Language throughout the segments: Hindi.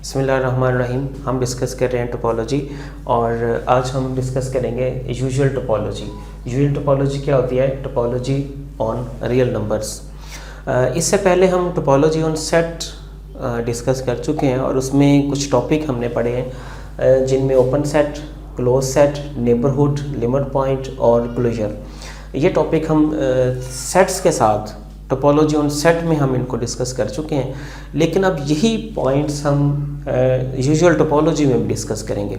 बिस्मिल्लाहिर्रहमानिर्रहीम। हम डिस्कस कर रहे हैं टोपोलॉजी और आज हम डिस्कस करेंगे यूजुअल टोपोलॉजी। यूजुअल टोपोलॉजी क्या होती है? Topology on real numbers. इससे पहले हम टोपोलॉजी ऑन सेट डिस्कस कर चुके हैं और उसमें कुछ टॉपिक हमने पढ़े हैं जिनमें open set, close set, neighbourhood, limit point और क्लोजर। ये टॉपिक हम सेट्स के साथ टोपोलॉजी ऑन सेट में हम इनको डिस्कस कर चुके हैं, लेकिन अब यही पॉइंट्स हम यूजुअल टोपोलॉजी में भी डिस्कस करेंगे।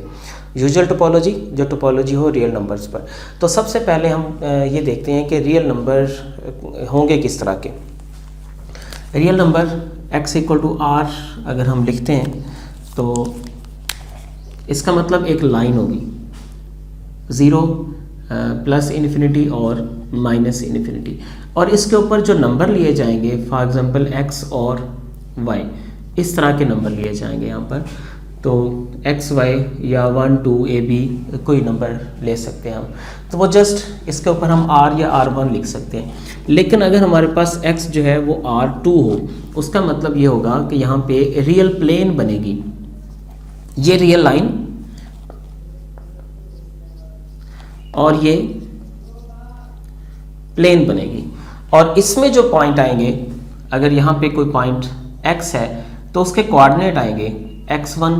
यूजुअल टोपोलॉजी जो टोपोलॉजी हो रियल नंबर्स पर। तो सबसे पहले हम ये देखते हैं कि रियल नंबर होंगे किस तरह के। रियल नंबर x = r अगर हम लिखते हैं तो इसका मतलब एक लाइन होगी, 0 प्लस इन्फिनिटी और माइनस इन्फिनिटी, और इसके ऊपर जो नंबर लिए जाएंगे फॉर एग्जांपल x और y, इस तरह के नंबर लिए जाएंगे यहाँ पर। तो x y या 1 2 a b कोई नंबर ले सकते हैं हम, तो वो जस्ट इसके ऊपर हम r या r1 लिख सकते हैं। लेकिन अगर हमारे पास x जो है वो r2 हो, उसका मतलब ये होगा कि यहाँ पे रियल प्लेन बनेगी, ये रियल लाइन और ये प्लेन बनेगी, और इसमें जो पॉइंट आएंगे, अगर यहाँ पे कोई पॉइंट x है तो उसके कोऑर्डिनेट आएंगे x1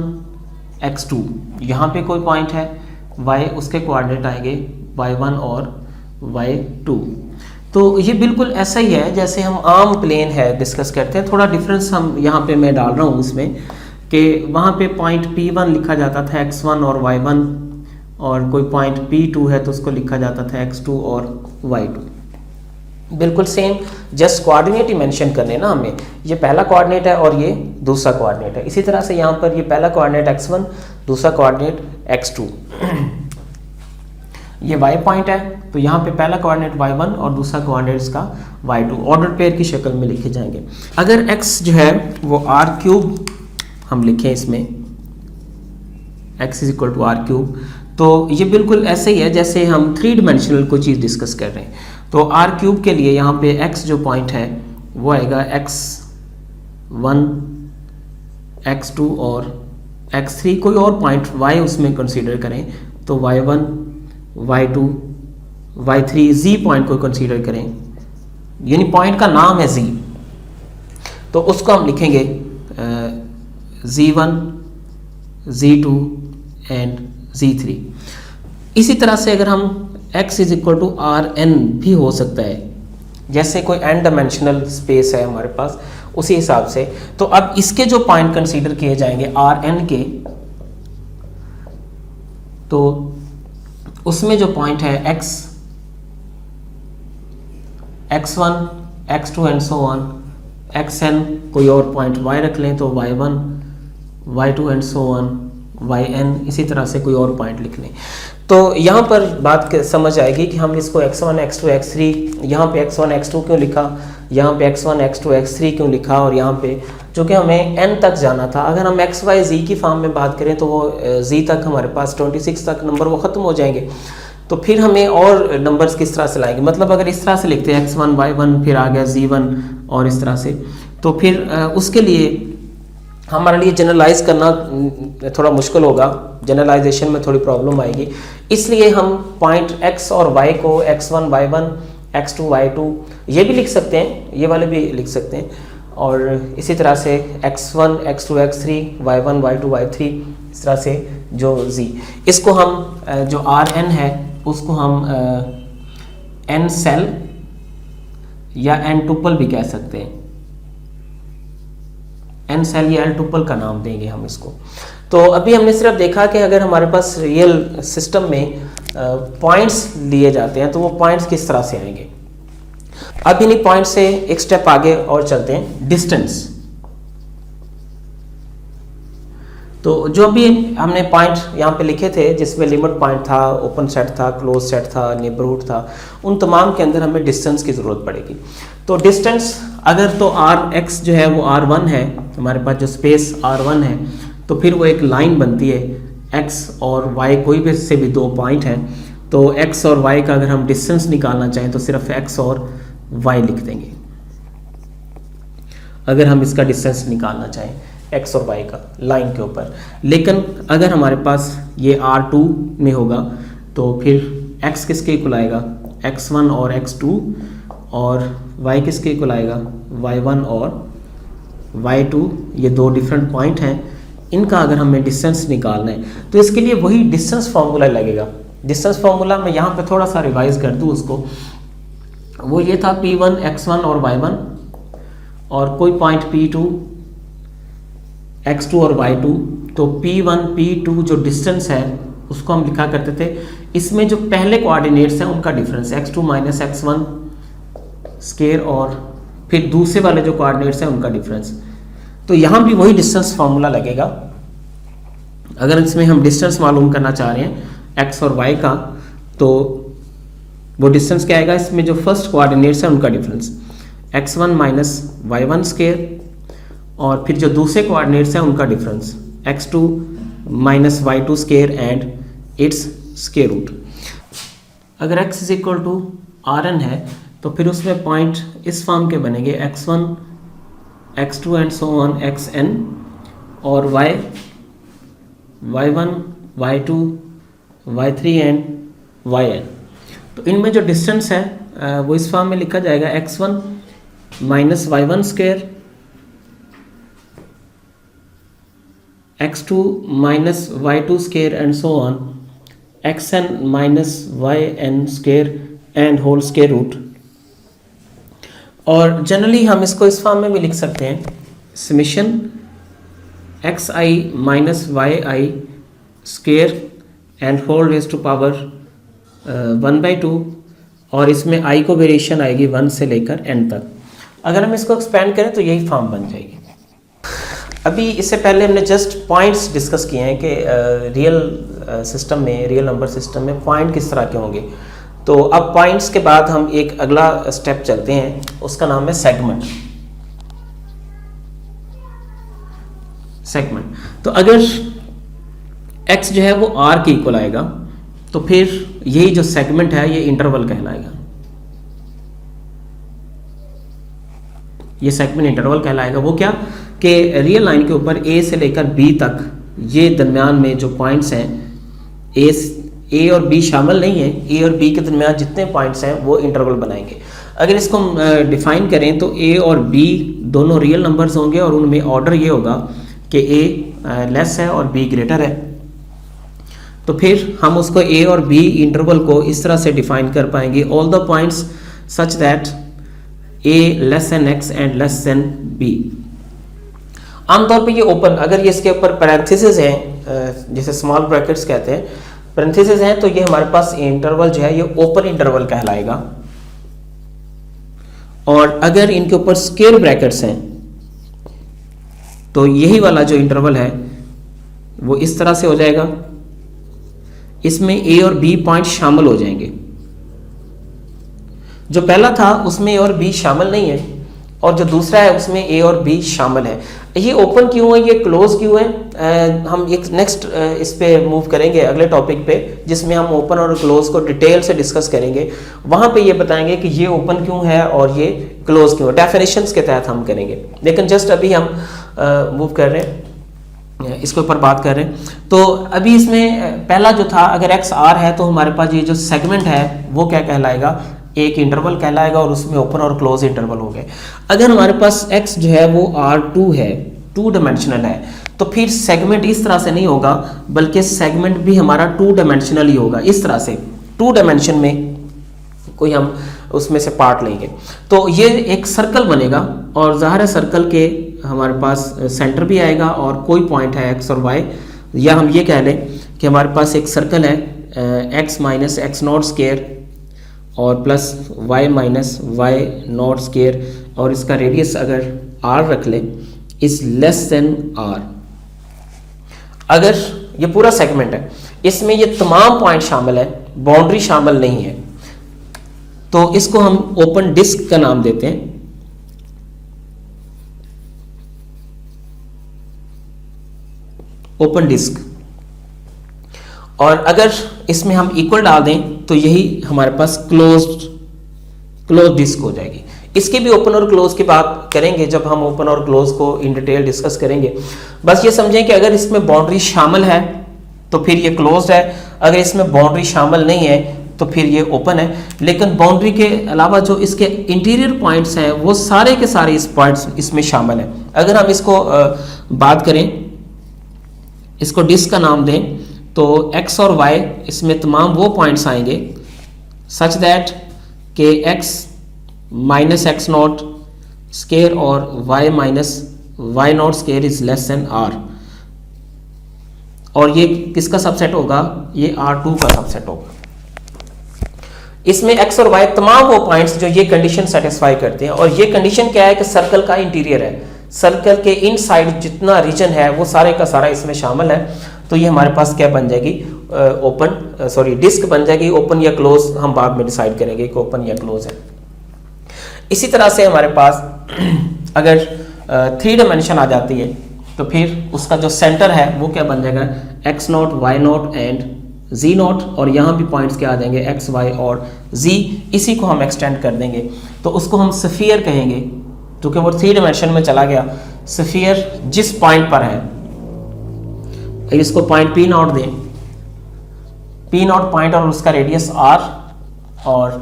x2, यहाँ पे कोई पॉइंट है y, उसके कोऑर्डिनेट आएंगे y1 और y2। तो ये बिल्कुल ऐसा ही है जैसे हम आम प्लेन है डिस्कस करते हैं। थोड़ा डिफरेंस हम यहाँ पे मैं डाल रहा हूँ उसमें कि वहाँ पे पॉइंट P1 लिखा जाता था x1 और y1, और कोई पॉइंट P2 है तो उसको लिखा जाता था x2 और y2। बिल्कुल सेम, जस्ट कोऑर्डिनेट ही मेंशन करने ना हमें, ये पहला कोऑर्डिनेट है और ये दूसरा कोऑर्डिनेट है। इसी तरह से यहाँ पर ये पहला कोऑर्डिनेट x1, दूसरा कोऑर्डिनेट x2, ये y पॉइंट है तो यहाँ पे पहला कोऑर्डिनेट y1 और दूसरा कोऑर्डिनेट इसका y2, ऑर्डर पेयर की शक्ल में लिखे जाएंगे। अगर x जो है वो r³ हम लिखें इसमें, x = r³, तो ये बिल्कुल ऐसे ही है जैसे हम 3 डायमेंशनल कोई चीज़ डिस्कस कर रहे हैं। तो r³ के लिए यहाँ पे x जो पॉइंट है वो आएगा x1 x2 और x3, कोई और पॉइंट y उसमें कंसीडर करें तो y1 y2 y3, z point को कंसीडर करें, यानी पॉइंट का नाम है z, तो उसको हम लिखेंगे z1 z2 एंड z3। इसी तरह से अगर हम x = rn भी हो सकता है, जैसे कोई n डायमेंशनल स्पेस है हमारे पास, उसी हिसाब से। तो अब इसके जो पॉइंट कंसीडर किए जाएंगे rn के, तो उसमें जो पॉइंट है x1 x2 and so on, xn कोई और पॉइंट y रख लें तो y1 y2 and so on yn, इसी तरह से कोई और पॉइंट लिख लें। तो यहाँ पर बात समझ आएगी कि हम इसको x1 x2 x3, यहाँ पे x1 x2 क्यों लिखा, यहाँ पे x1 x2 x3 क्यों लिखा, और यहाँ पे चूँकि हमें n तक जाना था। अगर हम x y z की फॉर्म में बात करें तो वो z तक हमारे पास 26 तक नंबर वो ख़त्म हो जाएंगे, तो फिर हमें और नंबर्स किस तरह से लाएंगे। मतलब अगर इस तरह से लिखते हैं x1 y1 फिर आ गया z1 और इस तरह से, तो फिर उसके लिए हमारे लिए जनरलाइज करना थोड़ा मुश्किल होगा, जनरलाइजेशन में थोड़ी प्रॉब्लम आएगी। इसलिए हम पॉइंट x और y को x1 y1 x2 y2 ये भी लिख सकते हैं, ये वाले भी लिख सकते हैं, और इसी तरह से x1 x2 x3 y1 y2 y3, इस तरह से जो z, इसको हम जो rn है उसको हम n सेल या n टुपल भी कह सकते हैं, n सेल या l टुपल का नाम देंगे हम इसको। तो अभी हमने सिर्फ देखा कि अगर हमारे पास रियल सिस्टम में पॉइंट्स लिए जाते हैं तो वो पॉइंट्स किस तरह से आएंगे। अब इन्हीं पॉइंट से एक स्टेप आगे और चलते हैं, डिस्टेंस। तो जो भी हमने पॉइंट यहाँ पे लिखे थे जिसमें लिमिट पॉइंट था, ओपन सेट था, क्लोज सेट था, नेबरहुड था, उन तमाम के अंदर हमें डिस्टेंस की ज़रूरत पड़ेगी। तो डिस्टेंस अगर तो rx जो है वो r1 है, हमारे पास जो स्पेस r1 है, तो फिर वो एक लाइन बनती है x और y, कोई भी से भी 2 पॉइंट हैं, तो x और y का अगर हम डिस्टेंस निकालना चाहें तो सिर्फ x और y लिख देंगे। अगर हम इसका डिस्टेंस निकालना चाहें एक्स और वाई का लाइन के ऊपर। लेकिन अगर हमारे पास ये R2 में होगा तो फिर x किसके इक्वल आएगा, x1 और x2, और y किसके इक्वल आएगा, y1 और y2। ये दो डिफरेंट पॉइंट हैं, इनका अगर हमें डिस्टेंस निकालना है तो इसके लिए वही डिस्टेंस फार्मूला लगेगा। डिस्टेंस फार्मूला मैं यहाँ पे थोड़ा सा रिवाइज कर दूँ उसको, वो ये था P1 x1 और y1 और कोई पॉइंट P2 x2 और y2। तो P1 P2 जो डिस्टेंस है उसको हम लिखा करते थे, इसमें जो पहले कोऑर्डिनेट्स हैं उनका difference x2 minus x1 square और फिर दूसरे वाले जो कोऑर्डिनेट्स हैं उनका डिफरेंस। तो यहाँ भी वही डिस्टेंस फार्मूला लगेगा। अगर इसमें हम डिस्टेंस मालूम करना चाह रहे हैं x और y का, तो वो डिस्टेंस क्या आएगा, इसमें जो फर्स्ट कोऑर्डिनेट्स हैं उनका difference x1 minus y1 square, और फिर जो दूसरे कोऑर्डिनेट्स हैं उनका difference x2 minus y2 square and its square root. अगर x is equal to Rn है तो फिर उसमें पॉइंट इस फॉर्म के बनेंगे x1 x2 and so on xn, और y1 y2 y3 and yn। तो इनमें जो डिस्टेंस है वो इस फॉर्म में लिखा जाएगा x1 minus y1 square, x2 minus y2 square and so on, xn minus yn square and whole square root. और जनरली हम इसको इस फॉर्म में भी लिख सकते हैं, summation xi minus yi square and whole raise to power 1/2, और इसमें i को वेरिएशन आएगी 1 से लेकर n तक। अगर हम इसको एक्सपेंड करें तो यही फॉर्म बन जाएगी। अभी इससे पहले हमने जस्ट पॉइंट्स डिस्कस किए हैं कि रियल सिस्टम में, रियल नंबर सिस्टम में पॉइंट किस तरह के होंगे। तो अब पॉइंट्स के बाद हम एक अगला स्टेप चलते हैं, उसका नाम है सेगमेंट। सेगमेंट तो अगर x जो है वो r के इक्वल आएगा तो फिर यही जो सेगमेंट है ये इंटरवल कहलाएगा। ये सेगमेंट इंटरवल कहलाएगा। वो क्या कि रियल लाइन के ऊपर a से लेकर b तक ये दरमियान में जो पॉइंट्स हैं, a और b शामिल नहीं है, a और b के दरमियान जितने पॉइंट्स हैं वो इंटरवल बनाएंगे। अगर इसको हम डिफाइन करें तो a और b दोनों रियल नंबर्स होंगे और उनमें ऑर्डर ये होगा कि a लेस है और b ग्रेटर है। तो फिर हम उसको a और b इंटरवल को इस तरह से डिफाइन कर पाएंगे, all the points such that a less than x and less than b। आमतौर पे ये ओपन, अगर ये इसके ऊपर पैरेंथेसिस हैं, जैसे स्मॉल ब्रैकेट्स कहते हैं, पैरेंथेसिस हैं, तो ये हमारे पास इंटरवल जो है ये ओपन इंटरवल कहलाएगा। और अगर इनके ऊपर स्क्वायर ब्रैकेट्स हैं तो यही वाला जो इंटरवल है वो इस तरह से हो जाएगा, इसमें a और b पॉइंट शामिल हो जाएंगे। जो पहला था उसमें a और b शामिल नहीं है, और जो दूसरा है उसमें a और b शामिल है। ये ओपन क्यों है, ये क्लोज क्यों है, हम एक नेक्स्ट इस पे मूव करेंगे अगले टॉपिक पे, जिसमें हम ओपन और क्लोज को डिटेल से डिस्कस करेंगे। वहां पे ये बताएंगे कि ये ओपन क्यों है और ये क्लोज क्यों है, डेफिनेशंस के तहत हम करेंगे। लेकिन जस्ट अभी हम मूव कर रहे हैं, इसके ऊपर बात कर रहे हैं। तो अभी इसमें पहला जो था, अगर x r है तो हमारे पास ये जो सेगमेंट है वो क्या कहलाएगा, एक इंटरवल कहलाएगा, और उसमें ओपन और क्लोज इंटरवल हो गए। अगर हमारे पास x जो है वो R2 है, 2 डायमेंशनल है, तो फिर सेगमेंट इस तरह से नहीं होगा, बल्कि सेगमेंट भी हमारा 2 डायमेंशनल ही होगा। इस तरह से 2 डायमेंशन में कोई हम उसमें से पार्ट लेंगे तो ये एक सर्कल बनेगा, और ज़ाहिर है सर्कल के हमारे पास सेंटर भी आएगा और कोई पॉइंट है x और y, या हम ये कह लें कि हमारे पास एक सर्कल है x minus x not square और plus y minus y not square, और इसका रेडियस अगर r रख ले इज लेस देन r। अगर ये पूरा सेगमेंट है, इसमें ये तमाम पॉइंट शामिल है, बाउंड्री शामिल नहीं है, तो इसको हम ओपन डिस्क का नाम देते हैं। Open disc. और अगर इसमें हम इक्वल डाल दें तो यही हमारे पास क्लोज डिस्क हो जाएगी। इसके भी ओपन और क्लोज की बात करेंगे जब हम ओपन और क्लोज को इन डिटेल डिस्कस करेंगे। बस ये समझें कि अगर इसमें बाउंड्री शामिल है तो फिर ये क्लोज्ड है, अगर इसमें बाउंड्री शामिल नहीं है तो फिर ये ओपन है। लेकिन बाउंड्री के अलावा जो इसके इंटीरियर पॉइंट्स हैं वो सारे के सारे इस पॉइंट्स इसमें शामिल हैं। अगर हम इसको बात करें, इसको डिस्क का नाम दें तो x और y इसमें तमाम वो पॉइंट्स आएंगे सच दैट के x minus x not square और y minus y not square is less than r, और ये किसका सबसेट होगा, ये R2 का सबसेट होगा। इसमें x और y तमाम वो पॉइंट्स जो ये कंडीशन सेटिस्फाई करते हैं, और ये कंडीशन क्या है कि सर्कल का इंटीरियर है, सर्कल के इनसाइड जितना रीजन है वो सारे का सारा इसमें शामिल है। तो ये हमारे पास क्या बन जाएगी, डिस्क बन जाएगी। ओपन या क्लोज हम बाद में डिसाइड करेंगे कि ओपन या क्लोज है। इसी तरह से हमारे पास अगर 3 डायमेंशन आ जाती है तो फिर उसका जो सेंटर है वो क्या बन जाएगा, x naught y naught and z naught, और यहाँ भी पॉइंट्स क्या आ जाएंगे x y और z। इसी को हम एक्सटेंड कर देंगे तो उसको हम स्फीयर कहेंगे, क्योंकि वो 3 डायमेंशन में चला गया। स्फीयर जिस पॉइंट पर है, इसको पॉइंट P नॉट दें, P नॉट पॉइंट और उसका रेडियस r, और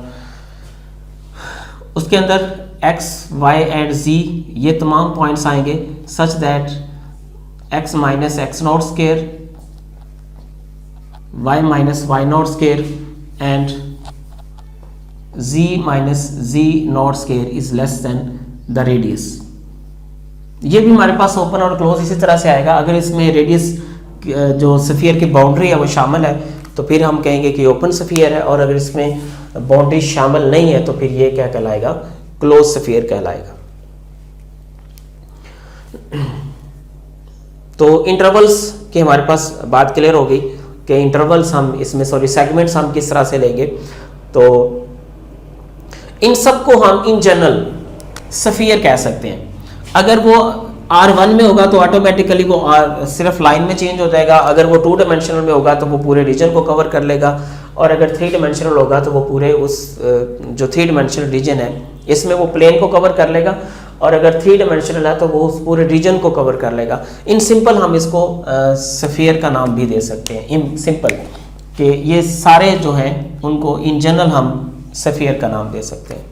उसके अंदर x y एंड z ये तमाम पॉइंट्स आएंगे such that x minus x not square, y minus y not square and z minus z naught square is less than the radius. ये भी हमारे पास ओपन और क्लोज इसी तरह से आएगा। अगर इसमें रेडियस जो स्फीयर की बाउंड्री है वो शामिल है तो फिर हम कहेंगे कि ओपन स्फीयर है, और अगर इसमें बाउंड्री शामिल नहीं है तो फिर ये क्या कहलाएगा, क्लोज स्फीयर कहलाएगा। तो इंटरवल्स की हमारे पास बात क्लियर हो गई कि इंटरवल्स हम इसमें सेगमेंट्स हम किस तरह से लेंगे। तो इन सब को हम इन जनरल स्फीयर कह सकते हैं। अगर वो R1 में होगा तो ऑटोमेटिकली वो सिर्फ लाइन में चेंज हो जाएगा, अगर वो 2 डायमेंशनल में होगा तो वो पूरे रीजन को कवर कर लेगा, और अगर 3 डायमेंशनल होगा तो वो पूरे उस जो 3 डायमेंशनल रीजन है इसमें वो प्लेन को कवर कर लेगा, और अगर 3 डायमेंशनल है तो वो उस पूरे रीजन को कवर कर लेगा। इन सिंपल हम इसको स्फीयर का नाम भी दे सकते हैं, इन सिंपल कि ये सारे जो हैं उनको इन जनरल हम स्फीयर का नाम दे सकते हैं।